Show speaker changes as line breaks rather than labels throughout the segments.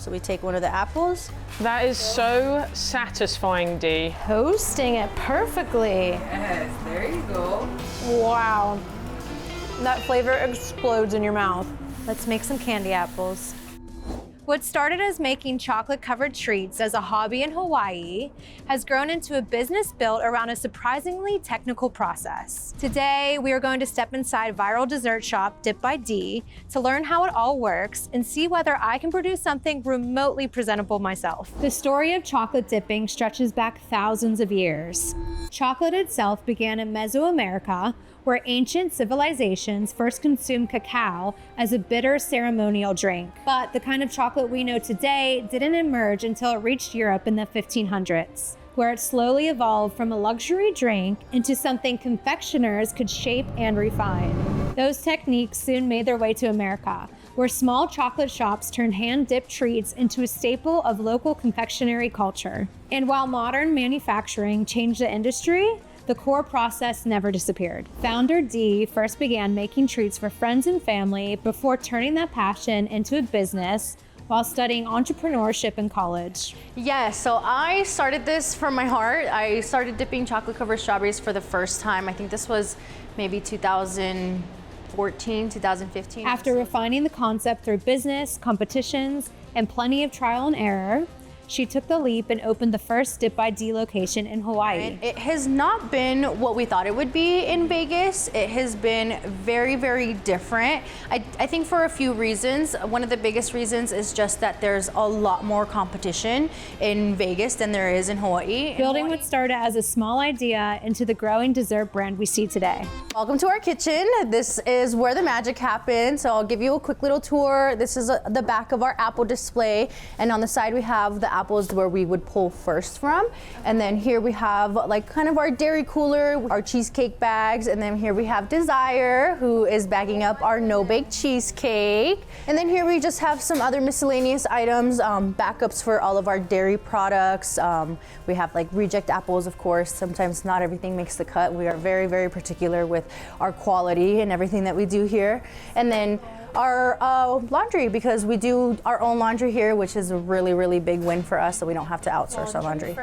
So we take one of the apples.
That is so satisfying, Dee.
Toasting it perfectly.
Yes, there you go.
Wow. That flavor explodes in your mouth. Let's make some candy apples. What started as making chocolate-covered treats as a hobby in Hawaii has grown into a business built around a surprisingly technical process. Today, we are going to step inside viral dessert shop Dip by Dee to learn how it all works and see whether I can produce something remotely presentable myself. The story of chocolate dipping stretches back thousands of years. Chocolate itself began in Mesoamerica, where ancient civilizations first consumed cacao as a bitter ceremonial drink. But the kind of chocolate we know today didn't emerge until it reached Europe in the 1500s, where it slowly evolved from a luxury drink into something confectioners could shape and refine. Those techniques soon made their way to America, where small chocolate shops turned hand-dipped treats into a staple of local confectionery culture. And while modern manufacturing changed the industry, the core process never disappeared. Founder Dee first began making treats for friends and family before turning that passion into a business while studying entrepreneurship in college.
Yeah, so I started this from my heart. I started dipping chocolate covered strawberries for the first time. I think this was maybe 2014, 2015.
After refining the concept through business, competitions, and plenty of trial and error, she took the leap and opened the first Dip by Dee location in Hawaii.
It has not been what we thought it would be in Vegas. It has been very, very different. I think for a few reasons. One of the biggest reasons is just that there's a lot more competition in Vegas than there is in Hawaii.
Building what started as a small idea into the growing dessert brand we see today.
Welcome to our kitchen. This is where the magic happens. So I'll give you a quick little tour. This is the back of our apple display. And on the side we have the apples where we would pull first from. And then here we have like kind of our dairy cooler, our cheesecake bags. And then here we have Desire, who is bagging up our no-bake cheesecake. And then here we just have some other miscellaneous items, backups for all of our dairy products. We have like reject apples, of course. Sometimes not everything makes the cut. We are very, very particular with our quality and everything that we do here. And then our laundry, because we do our own laundry here, which is a really, really big win for us, so we don't have to outsource our laundry.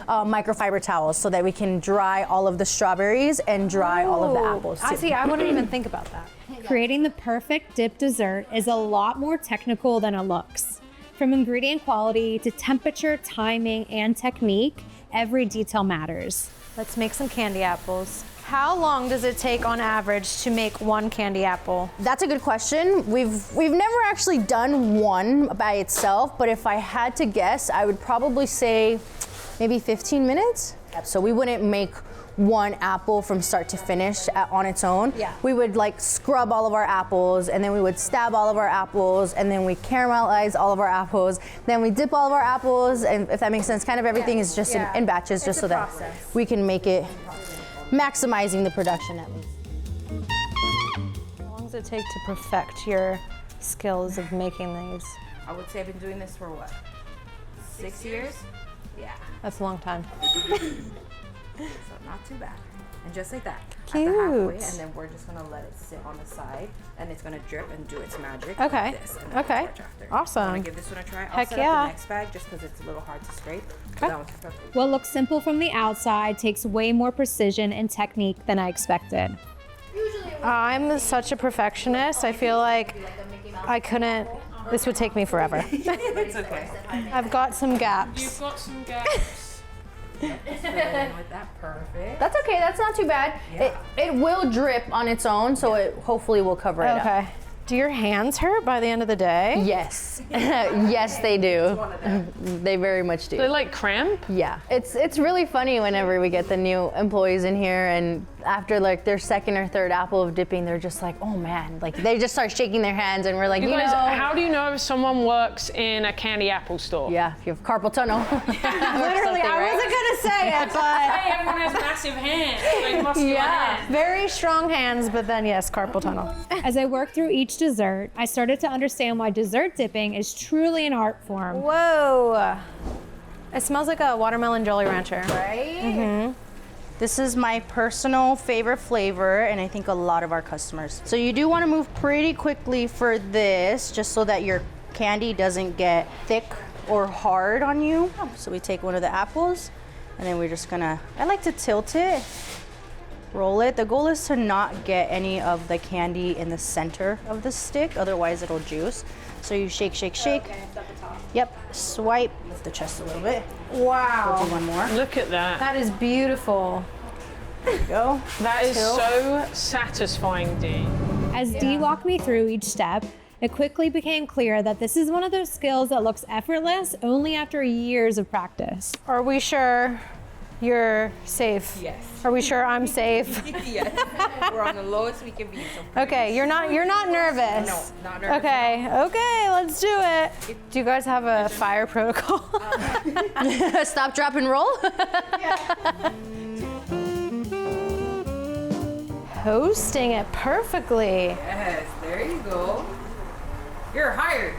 Microfiber towels, so that we can dry all of the strawberries and dry all of the apples too.
I see, I wouldn't even think about that. Creating the perfect dip dessert is a lot more technical than it looks. From ingredient quality to temperature, timing, and technique, every detail matters. Let's make some candy apples. How long does it take on average to make one candy apple?
That's a good question. We've never actually done one by itself, but if I had to guess, I would probably say maybe 15 minutes. So we wouldn't make one apple from start to finish on its own.
Yeah.
We would like scrub all of our apples, and then we would stab all of our apples, and then we caramelize all of our apples, then we dip all of our apples, and if that makes sense, kind of everything is just in batches, just so that we can make it maximizing the production at least.
How long does it take to perfect your skills of making these?
I would say I've been doing this for what? 6 years? Yeah.
That's a long time.
So not too bad. And just like that.
Cute.
At the halfway, and then we're just gonna let it sit on the side, and it's gonna drip and do its magic.
Okay.
Like this, and then
Okay.
torch after.
Awesome.
I'm gonna give this one a try. I'll
Heck
set
yeah.
up the next bag just because it's a little hard to scrape.
Okay.
That one's perfect.
What looks simple from the outside takes way more precision and technique than I expected. I'm such a perfectionist. I feel like I couldn't, this would take me forever.
It's okay.
I've got some gaps.
You've got some gaps.
Just fill in with that. Perfect.
That's okay, that's not too bad.
Yeah.
It will drip on its own, so it hopefully will cover it up.
Okay. Do your hands hurt by the end of the day?
Yes. Yes, they do. They very much do.
They like cramp?
Yeah, it's really funny whenever we get the new employees in here, and after like their second or third apple of dipping, they're just like, oh man, like they just start shaking their hands, and we're like,
You
you
guys,
know.
how do you know if someone works in a candy apple store?
Yeah, if you have carpal tunnel.
Literally, I wasn't gonna say it, but
Hey, everyone has massive hands. Like muscular hands.
very strong hands, but then yes, carpal tunnel. As I worked through each dessert, I started to understand why dessert dipping is truly an art form. Whoa. It smells like a watermelon Jolly Rancher.
Right?
Mm-hmm.
This is my personal favorite flavor, and I think a lot of our customers. So you do want to move pretty quickly for this, just so that your candy doesn't get thick or hard on you. So we take one of the apples and then we're just gonna, I like to tilt it, roll it. The goal is to not get any of the candy in the center of the stick, otherwise it'll juice. So you shake, shake, shake.
Okay, it's at the top.
Yep, swipe, lift the chest a little bit.
Wow.
We'll do one more.
Look at that.
That is beautiful.
There you go.
That is so satisfying, Dee.
As Dee walked me through each step, it quickly became clear that this is one of those skills that looks effortless only after years of practice. Are we sure you're safe?
Yes.
Are we sure I'm safe?
Yes. We're on the lowest we can be. So
Okay, you're not nervous.
No, not nervous.
Okay, let's do it. Do you guys have a fire protocol?
Stop, drop, and roll.
Hosting it perfectly.
Yes, there you go. You're hired.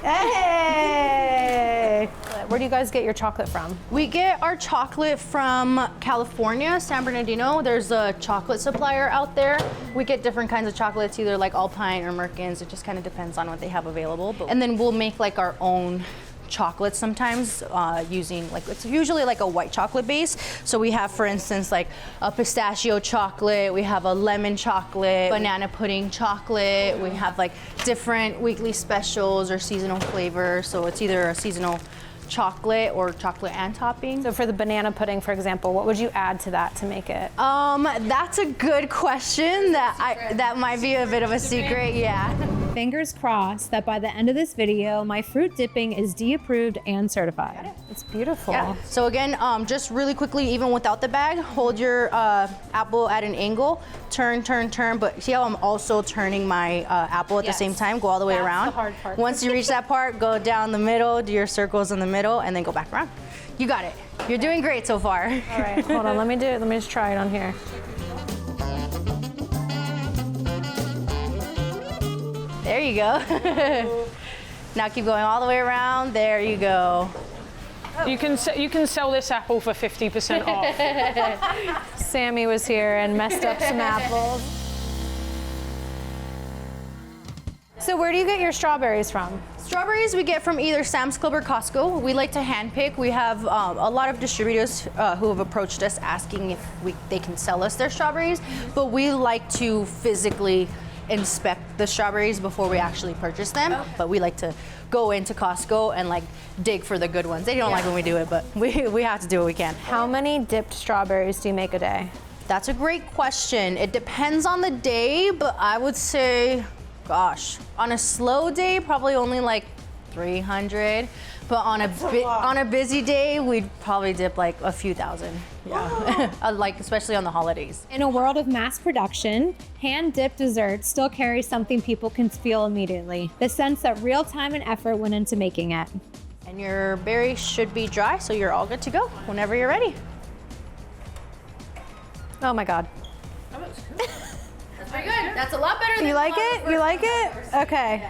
Hey! Where do you guys get your chocolate from?
We get our chocolate from California, San Bernardino. There's a chocolate supplier out there. We get different kinds of chocolates, either like Alpine or Merkins. It just kind of depends on what they have available. And then we'll make like our own chocolate sometimes using like, it's usually like a white chocolate base. So we have, for instance, like a pistachio chocolate, we have a lemon chocolate, banana pudding chocolate, we have like different weekly specials or seasonal flavors. So it's either a seasonal chocolate or chocolate and topping.
So for the banana pudding, for example, what would you add to that to make it?
That's a good question. That might be a bit of a secret, yeah.
Fingers crossed that by the end of this video, my fruit dipping is Dee approved and certified. It's beautiful.
Yeah. So again, just really quickly, even without the bag, hold your apple at an angle, turn, but see how I'm also turning my apple at the same time, go all the way
That's
around.
the hard part.
Once you reach that part, go down the middle, do your circles in the middle, and then go back around. You got it. You're doing great so far.
All right, hold on, let me do it. Let me just try it on here.
There you go. Now keep going all the way around. There you go.
You can sell this apple for 50% off.
Sammy was here and messed up some apples. So where do you get your strawberries from?
Strawberries we get from either Sam's Club or Costco. We like to hand pick. We have a lot of distributors who have approached us asking if they can sell us their strawberries, but we like to physically inspect the strawberries before we actually purchase them. Okay. But we like to go into Costco and like dig for the good ones. They don't like when we do it, but we have to do what we can.
How many dipped strawberries do you make a day?
That's a great question. It depends on the day, but I would say, gosh, on a slow day, probably only like 300. But on a busy day, we'd probably dip like a few thousand. Yeah, like especially on the holidays.
In a world of mass production, hand-dipped desserts still carry something people can feel immediately. The sense that real time and effort went into making it.
And your berries should be dry, so you're all good to go whenever you're ready.
Oh my God.
That's pretty good. That's a lot better than
You like it? You like it? Okay.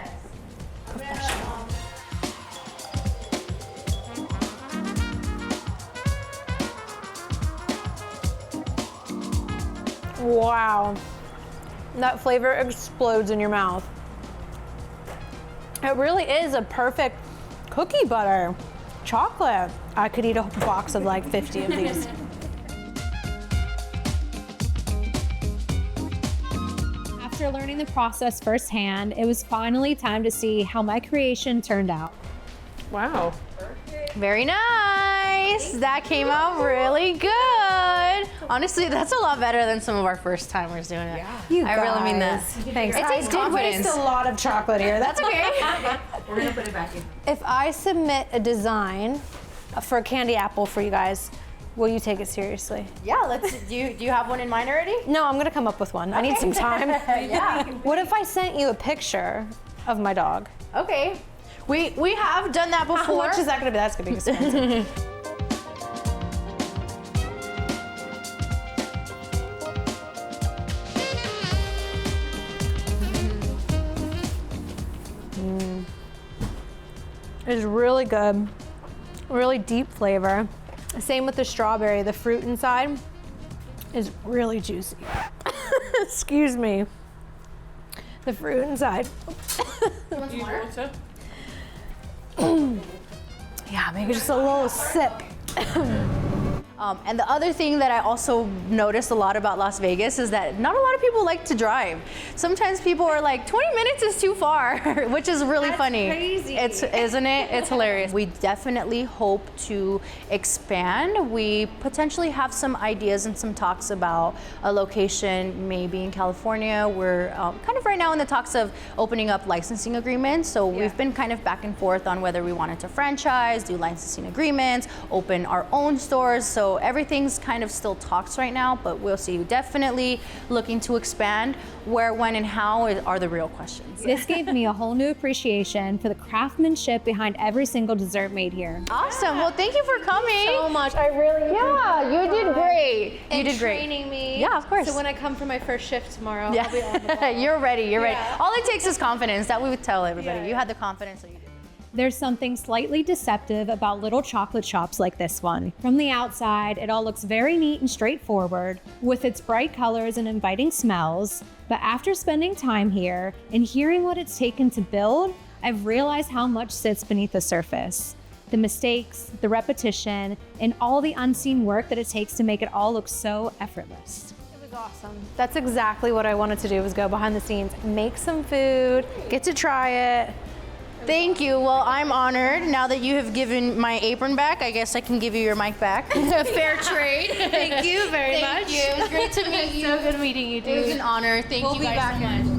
Wow. That flavor explodes in your mouth. It really is a perfect cookie butter chocolate. I could eat a box of like 50 of these. After learning the process firsthand, it was finally time to see how my creation turned out.
Wow.
Very nice. That came out really good. Honestly, that's a lot better than some of our first timers doing it.
You
I really mean that.
Thanks.
It takes confidence.
Waste a lot of chocolate here. That's okay.
We're gonna put it back in.
If I submit a design for a candy apple for you guys, will you take it seriously?
Yeah, let's. Do you have one in mind already?
No, I'm gonna come up with one. I need some time.
Yeah.
What if I sent you a picture of my dog?
Okay. We have done that before.
How much is that gonna be? That's gonna be expensive. It's really good, really deep flavor. Same with the strawberry. The fruit inside is really juicy. Excuse me. The fruit inside.
Use water.
Yeah, maybe just a little sip.
And the other thing that I also noticed a lot about Las Vegas is that not a lot of people like to drive. Sometimes people are like, 20 minutes is too far, which is really funny.
Crazy.
Isn't it? It's hilarious. We definitely hope to expand. We potentially have some ideas and some talks about a location maybe in California. We're kind of right now in the talks of opening up licensing agreements. So we've been kind of back and forth on whether we wanted to franchise, do licensing agreements, open our own stores. So everything's kind of still talks right now, but we'll see. Definitely looking to expand. Where, when, and how are the real questions.
This gave me a whole new appreciation for the craftsmanship behind every single dessert made here.
Awesome. Well, thank you for coming.
So much. I really
You did great.
and
you did great.
training me.
Yeah, of course.
So when I come for my first shift tomorrow, I'll be on the
Yeah,
ball.
you're ready. You're
Yeah.
ready. All it takes is confidence. That we would tell everybody.
Yeah,
You had the confidence, so you did.
There's something slightly deceptive about little chocolate shops like this one. From the outside, it all looks very neat and straightforward, with its bright colors and inviting smells. But after spending time here and hearing what it's taken to build, I've realized how much sits beneath the surface. The mistakes, the repetition, and all the unseen work that it takes to make it all look so effortless. It was awesome. That's exactly what I wanted to do, was go behind the scenes, make some food, get to try it.
Thank you. Well, I'm honored. Now that you have given my apron back, I guess I can give you your mic back. Fair trade.
Thank you very much.
Thank you. It was great to meet you.
So good meeting you,
It was
dude.
an honor. Thank
We'll
you
be
guys
back
so much.